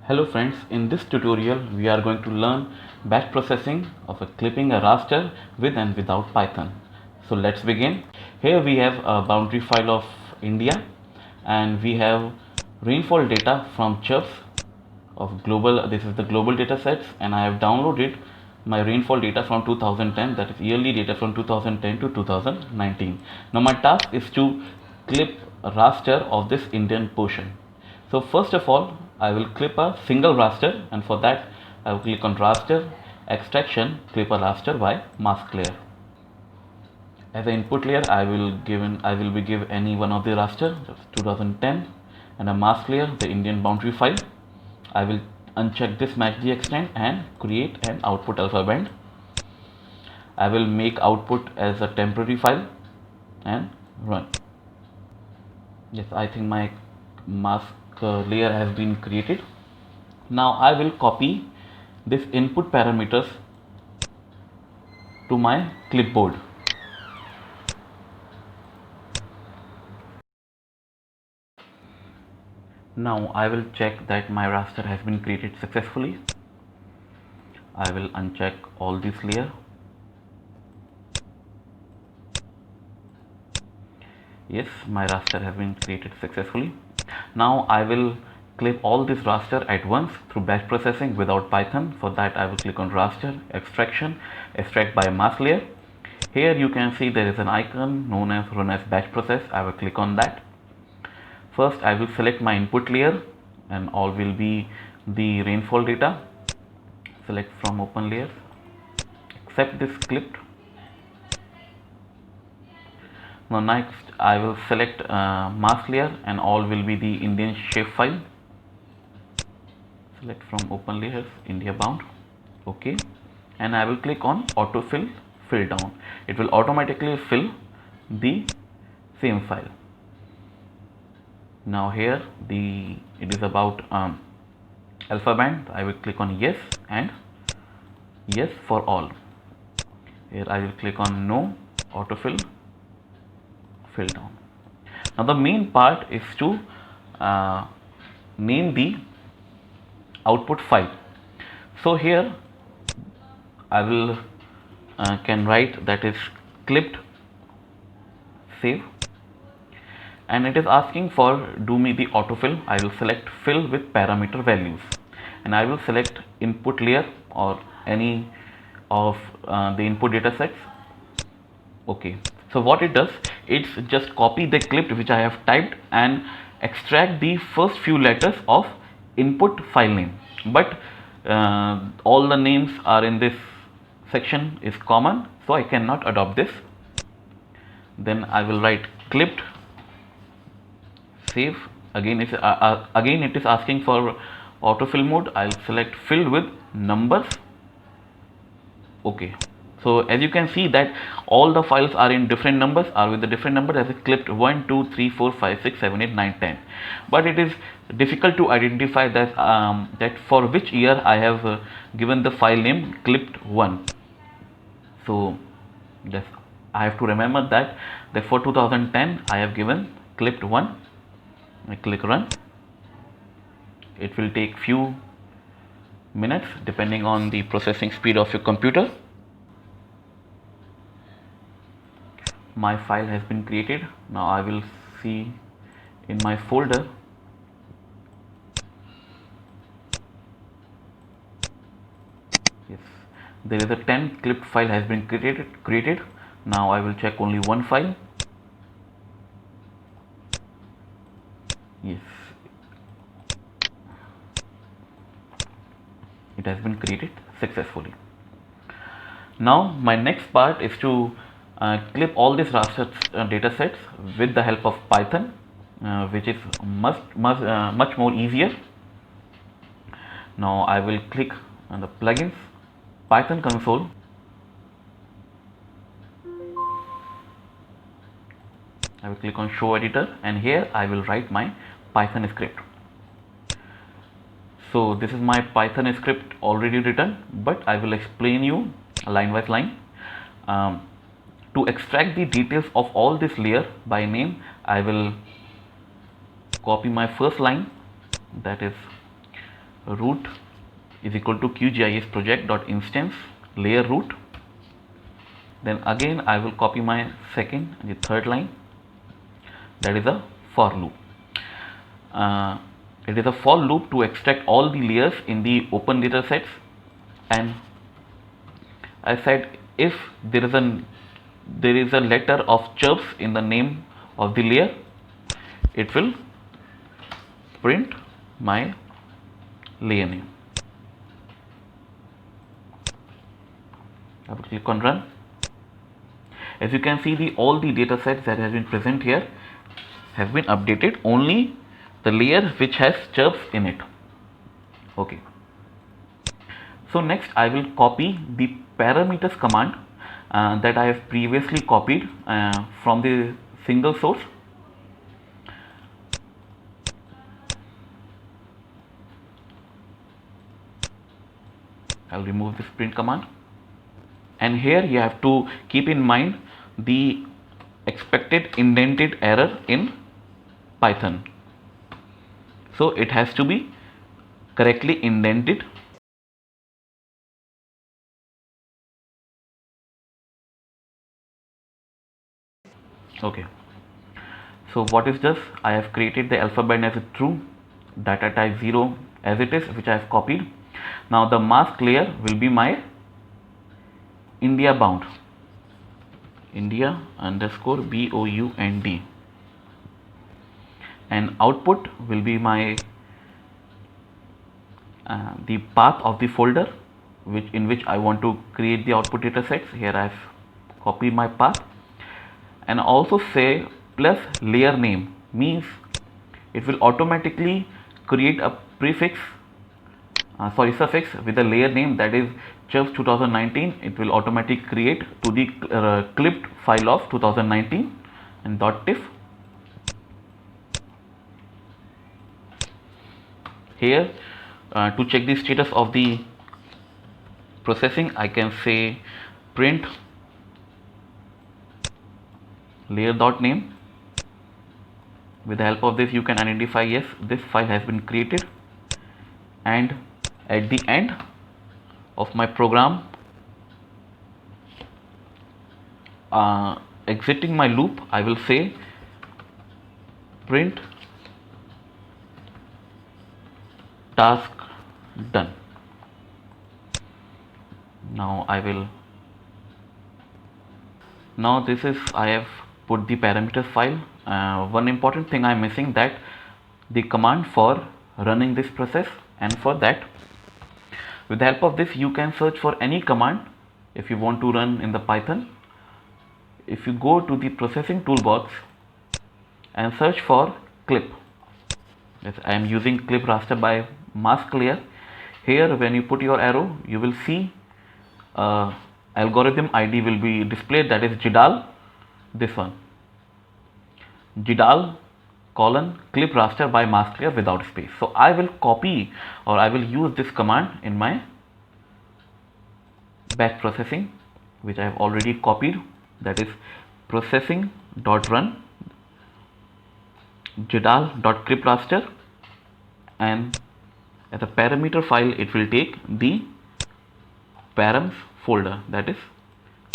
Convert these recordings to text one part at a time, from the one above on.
Hello friends, in this tutorial we are going to learn batch processing of clipping a raster with and without Python. So let's begin. Here we have a boundary file of India and we have rainfall data from CHUFS of global. This is the global data sets, and I have downloaded my rainfall data from 2010, that is yearly data from 2010 to 2019. Now my task is to clip a raster of this Indian portion. So first of all, I will clip a single raster, and for that I will click on raster, extraction, clip a raster by mask layer. As an input layer, I will be give any one of the raster, 2010, and a mask layer, the Indian boundary file. I will uncheck this match the extent and create an output alpha band. I will make output as a temporary file and run. Yes, I think my mask layer has been created. Now I will copy this input parameters to my clipboard. Now I will check that my raster has been created successfully. I will uncheck all this layer. Yes, my raster has been created successfully. Now I will clip all this raster at once through batch processing without Python. For that I will click on raster, extraction, extract by mask layer. Here you can see there is an icon known as run as batch process. I will click on that. First I will select my input layer and all will be the rainfall data. Select from open layers, accept this clipped. Now next I will select mask layer and all will be the Indian shapefile. Select from open layers, India bound, OK, and I will click on autofill, fill down. It will automatically fill the same file. Now here it is about alpha band. I will click on yes and yes for all. Here I will click on no, autofill, fill down. Now the main part is to name the output file. So here I will can write that is clipped, save, and it is asking for do me the autofill. I will select fill with parameter values, and I will select input layer or any of the input data sets. OK, so what it does, it's just copy the clipped which I have typed and extract the first few letters of input file name, but all the names are in this section is common, so I cannot adopt this. Then I will write clipped, save. Again it is asking for autofill mode. I'll select fill with numbers. OK, so as you can see that all the files are in different numbers, are with the different numbers as clipped 1 2 3 4 5 6 7 8 9 10, but it is difficult to identify that that for which year I have given the file name clipped 1. So this I have to remember that for 2010 I have given clipped 1. I click run. It will take few minutes depending on the processing speed of your computer. My file has been created. Now I will see in my folder. Yes, there is a 10 clipped file has been created. Now I will check only one file. Yes, it has been created successfully. Now my next part is to clip all these raster data sets with the help of Python, which is much more easier. Now I will click on the plugins, Python console. I will click on show editor, and here I will write my Python script. So this is my Python script already written, but I will explain you line by line. To extract the details of all this layer by name, I will copy my first line, that is root is equal to QGIS project dot instance layer root. Then again I will copy my second and the third line, that is a for loop. It is a for loop to extract all the layers in the open data sets, and I said if there is a letter of chirps in the name of the layer, it will print my layer name. I will click on run. As you can see, all the data sets that has been present here has been updated, only the layer which has chirps in it. Okay. So next I will copy the parameters command that I have previously copied from the single source. I'll remove this print command, and here you have to keep in mind the expected indented error in Python. So it has to be correctly indented. Okay, so what is this? I have created the alphabet as a true, data type 0 as it is, which I have copied. Now the mask layer will be my India bound, India underscore BOUND, and output will be my the path of the folder in which I want to create the output data sets. Here I have copied my path, and also say plus layer name means it will automatically create a suffix with the layer name, that is chirps 2019. It will automatically create to the clipped file of 2019 and .tiff. Here to check the status of the processing, I can say print layer.name. With the help of this you can identify, yes, this file has been created, and at the end of my program, exiting my loop, I will say print task done. Now this is, I have put the parameters file. One important thing I am missing, that the command for running this process, and for that, with the help of this, you can search for any command if you want to run in the Python. If you go to the processing toolbox and search for clip, yes, I am using clip raster by mask layer. Here when you put your arrow, you will see algorithm ID will be displayed, that is JIDAL, this one, JIDAL colon clip raster by mask layer without space. So I will copy, or I will use this command in my batch processing, which I have already copied, that is processing.run JIDAL.clip raster, and as a parameter file it will take the params folder, that is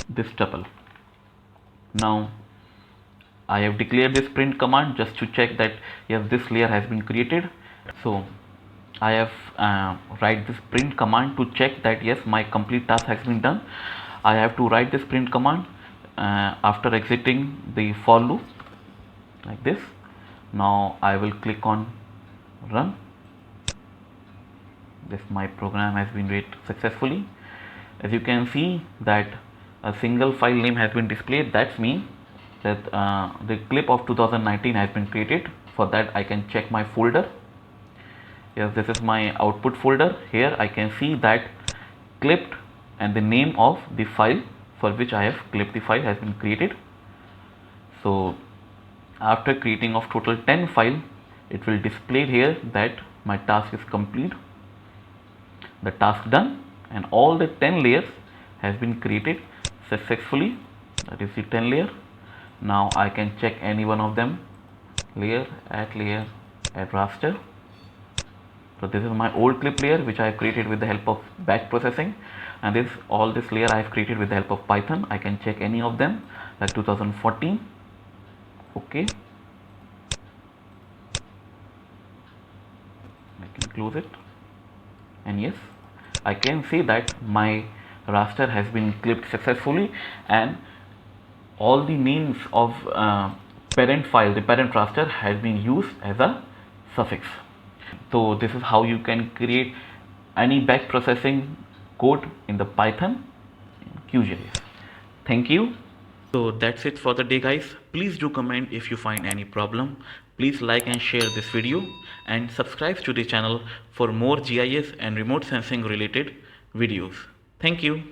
this tuple. Now I have declared this print command just to check that yes, this layer has been created. So I have write this print command to check that yes, my complete task has been done. I have to write this print command after exiting the for loop, like this. Now I will click on run. This my program has been read successfully. As you can see that a single file name has been displayed. That means that the clip of 2019 has been created. For that I can check my folder. Yes, this is my output folder. Here I can see that clipped and the name of the file for which I have clipped the file has been created. So after creating of total 10 file, it will display here that my task is complete, the task done, and all the 10 layers has been created successfully. That is the 10 layer. Now I can check any one of them, layer, add raster. So this is my old clip layer which I have created with the help of batch processing, and all this layer I have created with the help of Python. I can check any of them like 2014. Okay, I can close it, and yes, I can see that my raster has been clipped successfully, and all the names of parent file, the parent raster, has been used as a suffix. So this is how you can create any batch processing code in the Python QGIS. Thank you. So that's it for the day, guys. Please do comment if you find any problem. Please like and share this video, and subscribe to the channel for more GIS and remote sensing related videos. Thank you.